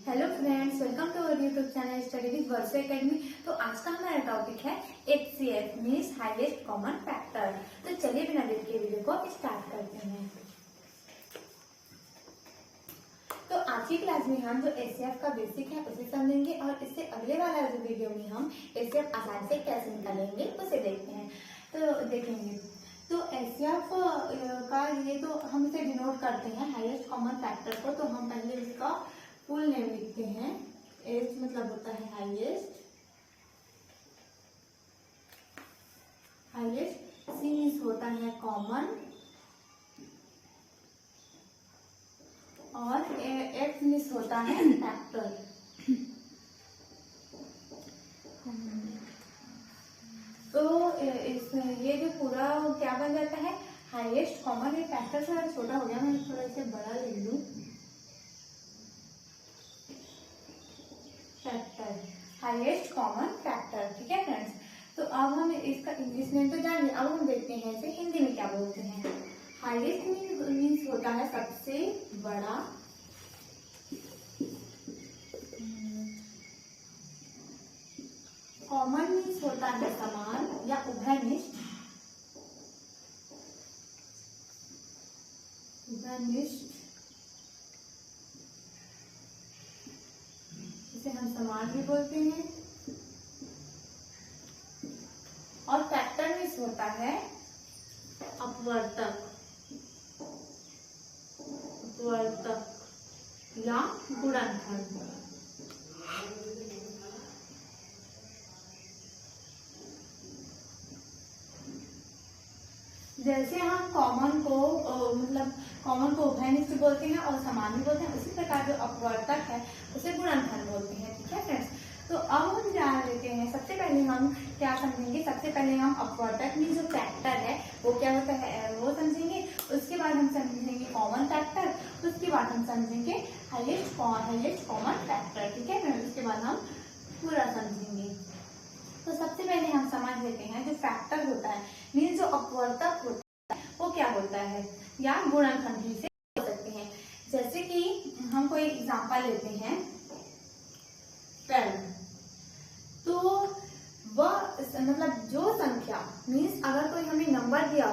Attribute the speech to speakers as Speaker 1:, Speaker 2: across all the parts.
Speaker 1: Hello friends, welcome to our YouTube channel study with Varsha academy. तो आज का हमारा टॉपिक है HCF means highest common factor. तो चलिए बिना देर के वीडियो को स्टार्ट करते हैं। तो आज की क्लास में हम जो HCF का बेसिक है उसे समझेंगे और इससे अगले वाला जो वीडियो में हम HCF आसानी से कैसे निकालेंगे उसे देखते हैं। तो देखेंगे तो HCF का ये तो हम इसे डिनोट करते हैं हाईएस्ट कॉमन फैक्टर को। तो हम पहले इसका फुल नेम लिखते हैं। एच मतलब होता है हाईएस्ट, सी मीन्स होता है कॉमन और एफ मीन्स होता है फैक्टर। तो ये जो पूरा क्या बन जाता है हाईएस्ट कॉमन। ये फैक्टर थोड़ा छोटा हो गया, मैं थोड़ा इसे बड़ा लिख लूं। फैक्टर, हाईएस्ट कॉमन फैक्टर, ठीक है फ्रेंड्स। तो अब हम इसका इंग्लिश नेम तो जान लिया, अब हम देखते हैं इसे हिंदी में क्या बोलते हैं। हाईएस्ट मीन्स होता है सबसे बड़ा, कॉमन मीन्स होता है समान या उभयनिष्ठ, इसे हम समान भी बोलते हैं। और फैक्टर मीन्स होता है अपवर्तक या गुणनखंड। जैसे हम कॉमन को उभयनिष्ठ बोलते हैं और समान भी बोलते हैं, उसी प्रकार जो अपवर्तक है उसे गुणनखंड बोलते हैं, ठीक है फ्रेंड्स। तो अब हम जान लेते हैं, सबसे पहले हम क्या समझेंगे। सबसे पहले हम अपवर्तक में जो फैक्टर है वो क्या होता है वो समझेंगे। उसके बाद हम समझेंगे कॉमन फैक्टर, उसके बाद हम समझेंगे हाईएस्ट कॉमन फैक्टर, ठीक है फ्रेंड्स। उसके बाद हम पूरा समझेंगे। तो सबसे पहले हम समझ लेते हैं जो फैक्टर होता है मीन्स जो अपवर्तक होता है वो क्या होता है या गुणनखंड भी से हो सकते हैं। जैसे कि हम कोई एग्जांपल लेते हैं 12। तो वह मतलब जो संख्या मीन्स अगर कोई हमें नंबर दिया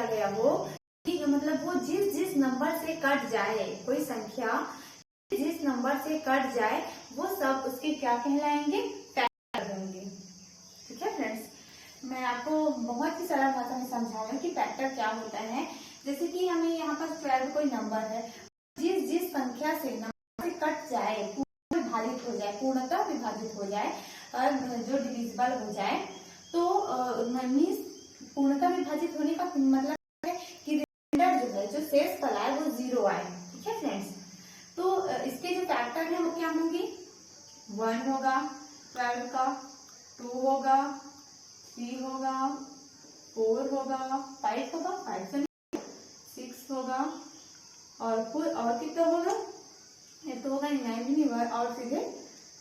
Speaker 1: गया हो कि मतलब वो जिस नंबर से कट जाए, कोई संख्या जिस नंबर से कट जाए वो सब उसके क्या कहलाएंगे, फैक्टर होंगे, ठीक है फ्रेंड्स। मैं आपको बहुत ही सरल भाषा में समझा रही हूँ कि फैक्टर क्या होता है। जैसे कि हमें यहाँ पर 12 कोई नंबर है, जिस संख्या से नंबर से कट जाए, विभाजित हो जाए, पूर्णतः विभाजित हो जाए, जो डिविजिबल हो जाए, तो मीन्स पूर्णतः विभाजित होने का मतलब है कि रिमाइंडर जो है, जो शेष फल आए वो 0 आए, ठीक है फ्रेंड्स। तो इसके जो फैक्टर है वो क्या होंगे, 1 होगा 12 का, 2 होगा, 3 होगा, 4 होगा, 5 होगा, 5 से 6 होगा और कितना होगा, ये तो होगा 9 भी नहीं होगा, और सीधे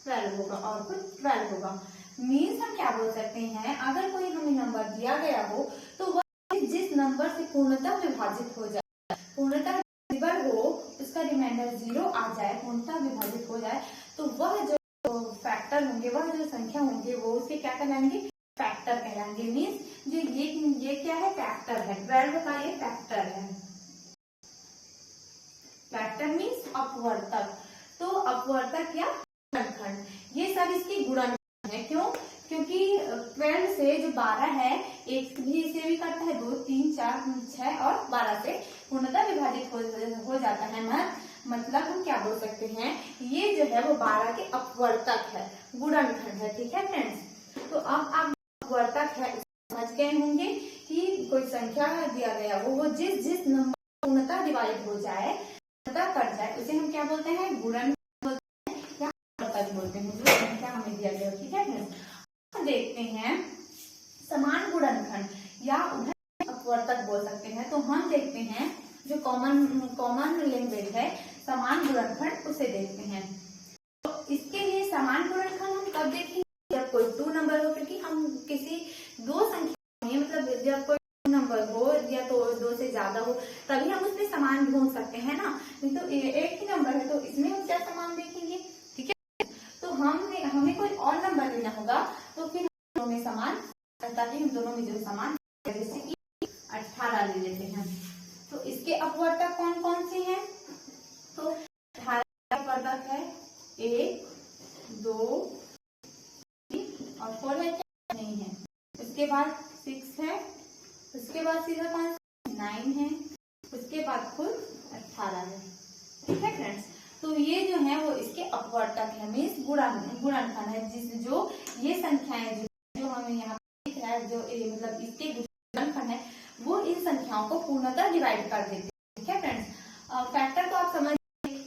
Speaker 1: 12 होगा और फिर 12 होगा। मीन्स हम क्या बोल सकते हैं, अगर कोई हमें नंबर दिया गया हो तो वह जिस नंबर से पूर्णतः विभाजित हो जाए, पूर्णतः डिविजिबल हो, उसका रिमाइंडर 0 आ जाए, पूर्णतः विभाजित हो जाए, तो वह जो फैक्टर होंगे, वह जो संख्या होंगे वो उसके क्या कहलाएंगे, फैक्टर कहलाएंगे। मीन्स जो ये क्या है, फैक्टर है। 12 का ये फैक्टर है। फैक्टर मीन्स अपवर्तक। तो अपवर्तक या गुणनखंड, ये सब इसकी गुणनखंड है। क्यों? क्योंकि 12 से जो 12 है, एक भी इसे भी करता है, 2 3 4 6 और 12 से पूर्णतः विभाजित हो जाता है। मतलब हम क्या बोल सकते हैं, ये जो है वो 12 के अपवर्तक है, गुणनखंड है, ठीक है फ्रेंड्स। तो अब आप अपवर्तक है समझ गए होंगे कि कोई संख्या दिया गया वो जिस नंबर पूर्णतः डिवाइड हो जाए, पूर्णतः कट जाए, उसे हम क्या बोलते हैं, गुणनखंड बोलते हैं या अपवर्तक बोलते हैं, जो संख्या हमें दिया गया, ठीक है फ्रेंड्स। देखते हैं समान गुणनखंड या अपवर्तक बोल सकते हैं। तो हम देखते हैं जो कॉमन लैंग्वेज है समान गुणनखंड, उसे देखते हैं। तो इसके लिए समान गुणनखंड हम कब देखेंगे, जब कोई 2 नंबर हो, क्योंकि हम किसी 2 संख्या में मतलब जब कोई नंबर हो या तो 2 से ज्यादा हो तभी हम उसमें समान ढूंढ सकते हैं ना। नहीं तो एक ही नंबर है तो इसमें हम क्या समान देखेंगे, में जो समान, जैसे कि 18 ले लेते हैं। तो इसके अपवर्तक कौन कौन से हैं? तो 18 का अपवर्तक है 1, 2 और 4 है क्या? नहीं है। उसके बाद 6 है, उसके बाद सीधा कौन सा 9 है, उसके बाद कुल 18 है। ठीक है फ्रेंड्स, तो ये जो है वो इसके अपवर्तक है, मीन्स गुणनफल है, जिस जो ये संख्याएं जो हमें यहाँ दिख रहा है, जो मतलब इसके गुणनफल है वो इन संख्याओं को पूर्णतः डिवाइड कर देते हैं। ठीक है फ्रेंड्स, फैक्टर तो आप समझ,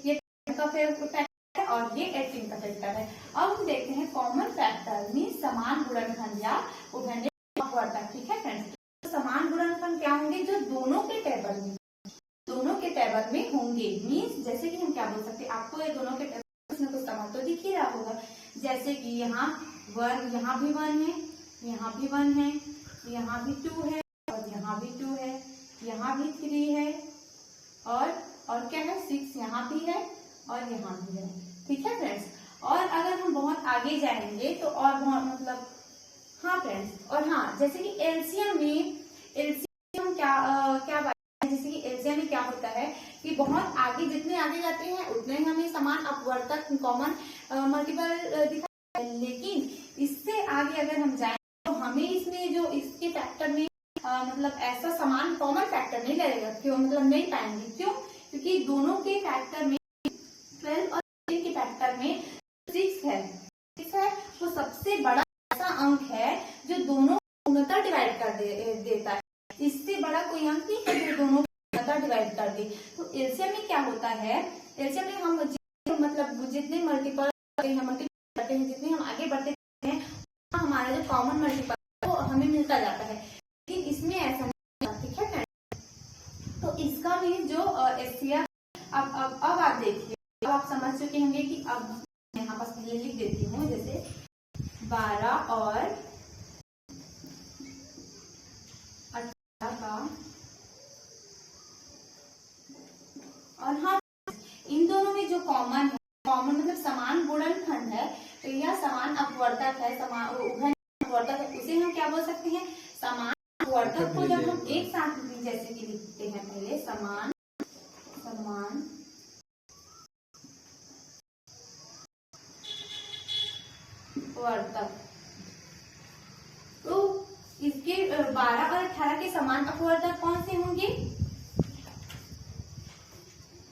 Speaker 1: ये का फैक्टर है और ये 18 का फैक्टर है। अब हम देखते हैं कॉमन फैक्टर मीन्स समान गुणनफल या उभयनिष्ठ अपवर्तक। ठीक है फ्रेंड्स, तो समान गुणनफल क्या होंगे? जो दोनों के टेबल में होंगे। मीन्स जैसे कि हम क्या बोल सकते हैं, आपको ये दोनों के टेबल कुछ न कुछ समान तो दिख ही रहा होगा। जैसे कि यहाँ 1, यहाँ भी 1 है, यहाँ भी 1 है, यहाँ भी 2 है और यहाँ भी 2 है, यहाँ भी 3 है और क्या है 6 यहाँ भी है और यहाँ भी है। ठीक है फ्रेंड्स, और अगर हम बहुत आगे जाएंगे तो और बहुत मतलब हाँ फ्रेंड्स, और हाँ जैसे कि एलसीएम क्या बात है, जैसे कि एलसीएम में क्या होता है कि बहुत आगे, जितने आगे जाते हैं उतने हमें समान अपवर्तक कॉमन मल्टीपल दिखा, लेकिन इससे आगे अगर हम जाएं तो हमें इसमें जो इसके फैक्टर में मतलब ऐसा समान कॉमन फैक्टर नहीं लगेगा। क्यों? मतलब नहीं पाएंगे। क्यों? क्योंकि दोनों के फैक्टर में 12 और 13 के फैक्टर में 6 है। 6 है वो सबसे बड़ा ऐसा अंक है जो दोनों पूर्णतः डिवाइड कर देता है। इससे बड़ा कोई अंक नहीं है जो दोनों पूर्णतः डिवाइड कर दे। तो एलसीएम में क्या होता है, एलसीएम में हम मतलब जितने मल्टीपल करते हैं, जितने हम आगे बढ़ते हैं हमारा जो कॉमन मल्टीपल है वो हमें मिलता जाता है, लेकिन इसमें ऐसा नहीं है। ठीक है, तो इसका भी जो एचसीएफ अब आप देखिए, अब आप समझ चुके होंगे कि अब यहाँ पास पहले लिख देती हूँ, जैसे 12 और 18 का, और हाँ इन दोनों में जो कॉमन है, कॉमन मतलब समान गुणनफल है, तो यह समान अपवर्तक है, समान उभयनिष्ठ अपवर्तक है, उसे हम क्या बोल सकते हैं? समान अपवर्तक को जब हम एक साथ जैसे कि लिखते हैं पहले समान अपवर्तक, तो इसके 12 और 18 के समान अपवर्तक कौन से होंगे?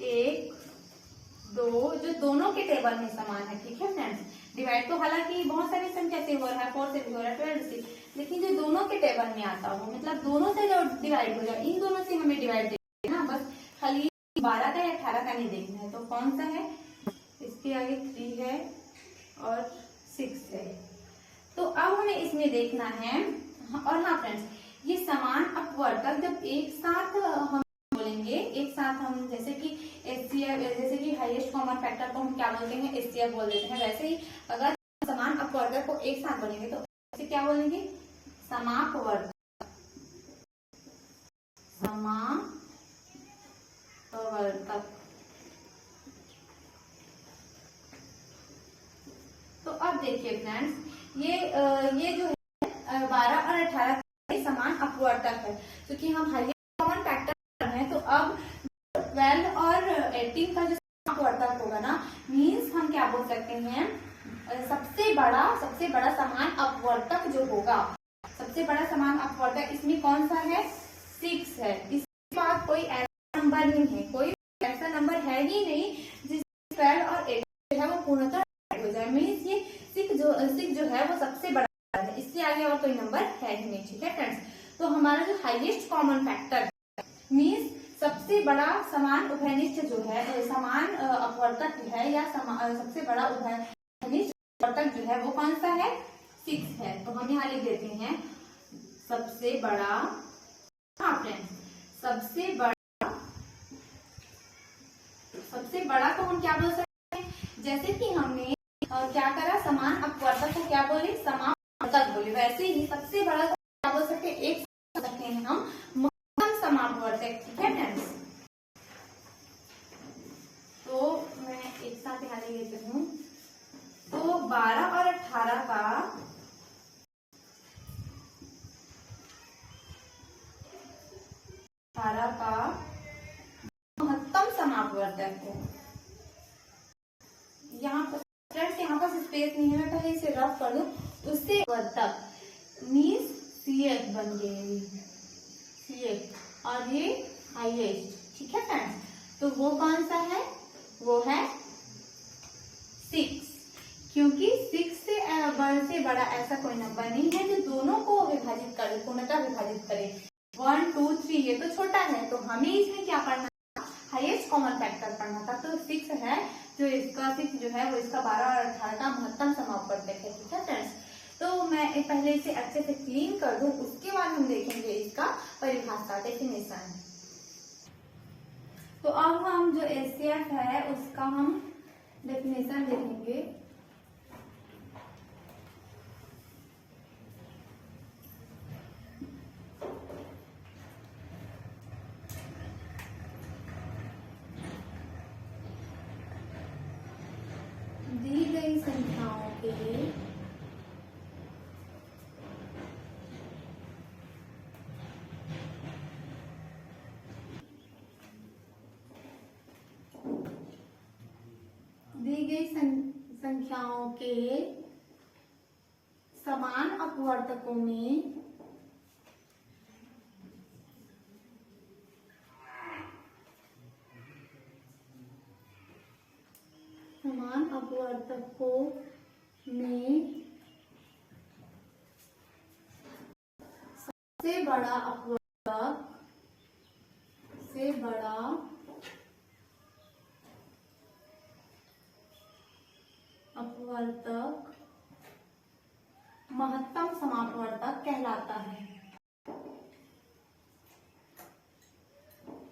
Speaker 1: 1, 2 जो दोनों के टेबल में समान है। ठीक है फ्रेंड्स, डिवाइड तो हालांकि बहुत सारी संख्या से हो रहा है, 4 से भी हो रहा है, 12 से, लेकिन जो दोनों के टेबल में आता हो, मतलब दोनों से जो डिवाइड हो जाए, इन दोनों से हमें डिवाइड देखना है ना, बस खाली 12 का या 18 का नहीं देखना है। तो कौन सा है? इसके आगे 3 है और 6 है। तो अब हमें इसमें देखना है, और हाँ फ्रेंड्स, ये समान अपवर्तक जब एक साथ हम बोलेंगे, एक साथ हम जैसे कि एचसीएफ, जैसे कि हाईएस्ट कॉमन फैक्टर को हम क्या बोलते हैं? एचसीएफ बोल देते हैं। वैसे ही अगर समान अपवर्तक को एक साथ बोलेंगे तो इसे क्या बोलेंगे? समापवर्तक। तो अब देखिए फ्रेंड्स, ये जो है 12 और 18 समान अपवर्तक है, क्योंकि हम हाईएस्ट कॉमन फैक्टर हैं, तो अब 12 और 18 का जो अपवर्तक होगा ना, मीन्स हम क्या बोल सकते हैं? सबसे बड़ा समान अपवर्तक जो होगा, सबसे बड़ा समान अपवर्तक इसमें कौन सा है? 6 है। इसके बाद कोई ऐसा नंबर नहीं है, कोई ऐसा नंबर है ही नहीं जिस 12 और 18 है वो पूर्णतः हो जाए। मीन्स ये 6 जो है वो सबसे बड़ा है, इससे आगे और कोई नंबर है ही नहीं। ठीक है फ्रेंड्स, तो हमारा जो हाईएस्ट कॉमन फैक्टर मीन्स सबसे बड़ा समान उभयनिष्ठ जो है, समान अपवर्तक है या सबसे बड़ा उभयनिष्ठ अपवर्तक जो है वो कौन सा है? 6 है। तो हम यहाँ लिख देते हैं सबसे बड़ा, हाँ फ्रेंड्स, सबसे बड़ा तो हम क्या बोल सकते हैं? जैसे कि हमने क्या करा, समान अपवर्तक को क्या बोले? समापवर्तक बोले। वैसे ही सबसे बड़ा को क्या बोल सकते हैं? एक सकते हैं हम महत्तम समापवर्तक। ठीक है फ्रेंड्स, तो मैं एक साथ यहाँ ले लेती हूँ। तो 12 और 18 का स्पेस नहीं है, मैं पहले इसे रफ कर दूं, उससे तक मीन्स CF बन गए, CF, और ये हाईएस्ट। ठीक है फ्रेंड्स, तो वो कौन सा है, वो है 6, क्योंकि 6 से बड़ा ऐसा कोई नंबर नहीं है जो दोनों को विभाजित करे, पूर्णतः विभाजित करे। 1 2 3 ये तो छोटा है, तो हमें इसमें क्या पढ़ना था, हाईएस्ट कॉमन फैक्टर पढ़ना था। तो 6 है, जो इसका 6 जो है वो इसका 12 और 18 का महत्तम समापवर्तक है। ठीक है फ्रेंड्स, तो मैं पहले इसे अच्छे से क्लीन कर दूं, उसके बाद हम देखेंगे इसका परिभाषा, डेफिनेशन। तो अब हम जो HCF है उसका हम डेफिनेशन देखेंगे। दी गई संख्याओं के संख्याओं के समान अपवर्तकों में सबसे बड़ा अपवर्तक महत्तम समापवर्तक कहलाता है।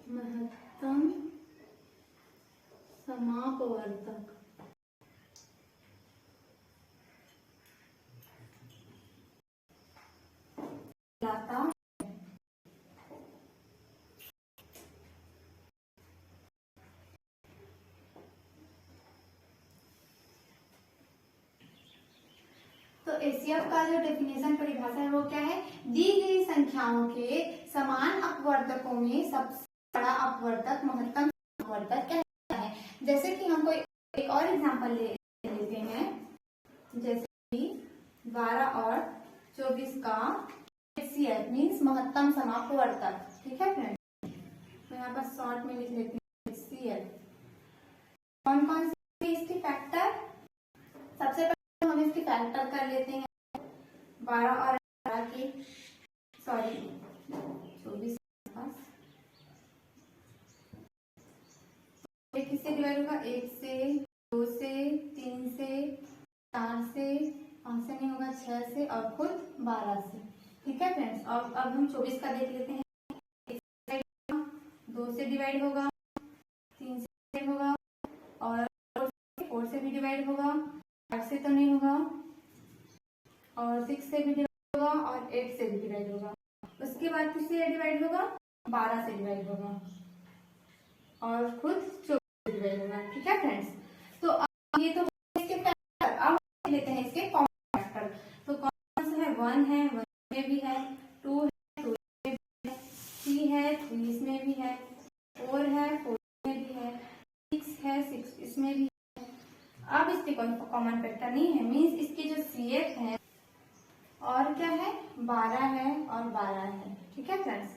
Speaker 1: महत्तम समापवर्तक कहलाता है। तो HCF का जो डेफिनेशन परिभाषा है वो क्या है, दी गई संख्याओं के समान अपवर्तकों में सबसे बड़ा अपवर्तक महत्तम अपवर्तक कहलाता है। जैसे कि हम कोई एक और एग्जांपल ले लेते हैं, जैसे कि 12 और 24 का HCF मीन्स महत्तम समापवर्तक। ठीक है फ्रेंड, तो यहाँ पर शॉर्ट में लिख लेते हैं HCF। कौन कौन से इसके फैक्टर, सबसे पहले हम इसके फैक्टर कर लेते हैं 12 और 18 के, सॉरी 24 के पास। ये किससे डिवाइड होगा, 1 से, 2 से, 3 से, 4 से, 5 से नहीं होगा, 6 से और खुद 12 से। ठीक है फ्रेंड्स, और अब हम 24 का देख लेते हैं। 2 से डिवाइड होगा, 3 से डिवाइड होगा और 4 से भी डिवाइड होगा, 5 से तो नहीं होगा, और 6 से भी डिवाइड होगा और 8 से भी डिवाइड होगा। उसके बाद किससे डिवाइड होगा, 12 से डिवाइड होगा और खुद 24 से डिवाइड होगा। ठीक है फ्रेंड्स, तो अब ये तो इसके फैक्टर, अब लेते हैं इसके कॉमन फैक्टर। तो कौन सा है, 1 है, 1 में भी है, 2 है, 2 में भी है, 3 है, 3 इसमें भी है, 4 है, 4 में भी है, 6 है, 6 इसमें भी है। अब इसके कोई कॉमन फैक्टर नहीं है, मीन्स इसके जो CF है और क्या है, 12 है और 12 है। ठीक है फ्रेंड्स,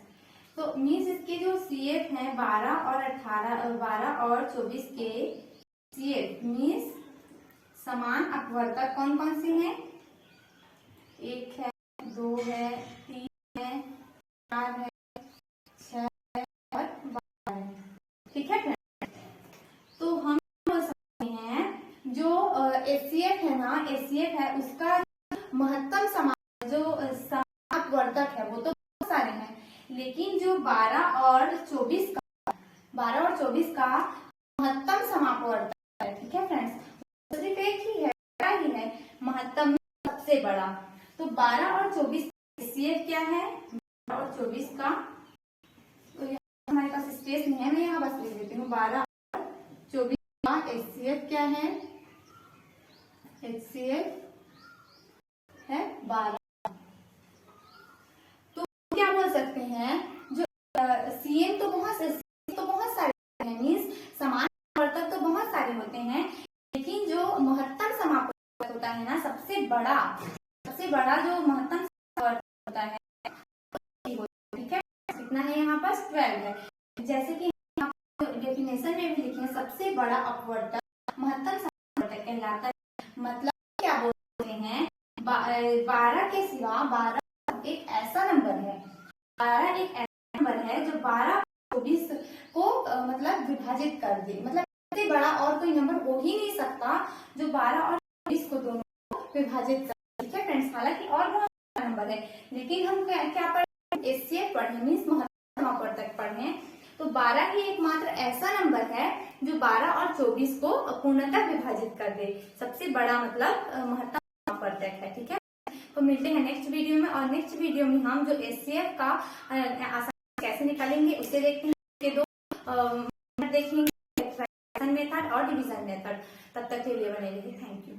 Speaker 1: तो मीन्स इसके जो CF है 12 और 18, 12 और 24 के CF मीन्स समान अपवर्तक कौन कौन से हैं, 1 है, 2 है, 3 है, 4 है, 6 है और 12 है। ठीक है फ्रेंड्स, तो हम बोल सकते हैं जो HCF है ना, HCF है उसका महत्तम समान जो अपवर्तक है वो तो बहुत सारे हैं, लेकिन जो 12 और 24 का महत्तम समापवर्तक है। ठीक है फ्रेंड्स, सिर्फ एक ही है, क्या ही है, महत्तम सबसे बड़ा। तो 12 और 24 HCF क्या है, 12 और 24 का, तो हमारे पास स्पेस नहीं है, मैं यहाँ बस लिख देती हूँ, 12 और 24 का HCF क्या है, HCF है 12। तो क्या बोल सकते हैं, जो CM तो बहुत सारे हैं, मीन्स समान अपवर्तक तो बहुत सारे होते हैं, लेकिन जो महत्तम समापवर्तक सबसे बड़ा जो महत्तम होता है, ठीक है। कितना है यहाँ पर 12 है। जैसे कि डेफिनेशन में भी लिखे सबसे बड़ा अपवर्तक महत्तम अपवर्तक कहलाता है। मतलब क्या बोलते हैं, 12 के सिवा 12 एक ऐसा नंबर है, 12 एक ऐसा नंबर है जो 12 24 को मतलब विभाजित कर दे। मतलब इससे बड़ा और कोई नंबर हो ही नहीं सकता जो 12 और 24 को दोनों विभाजित कर, ठीक है फ्रेंड्स। हालांकि और बहुत सारा नंबर है, लेकिन हम क्या पढ़े, एचसीएफ पढ़े, मीन्स महत्तम अपवर्तक पढ़े। तो 12 ही एकमात्र ऐसा नंबर है जो 12 और 24 को पूर्णतः विभाजित कर दे। सबसे बड़ा मतलब महत्तम अपवर्तक है, ठीक है। तो मिलते हैं नेक्स्ट वीडियो में, और नेक्स्ट वीडियो में हम जो एचसीएफ का आसानी कैसे निकालेंगे उसे देखते हैं। देखेंगे मेथड और डिवीजन मेथड। तब तक के लिए बने रहिए। Thank you.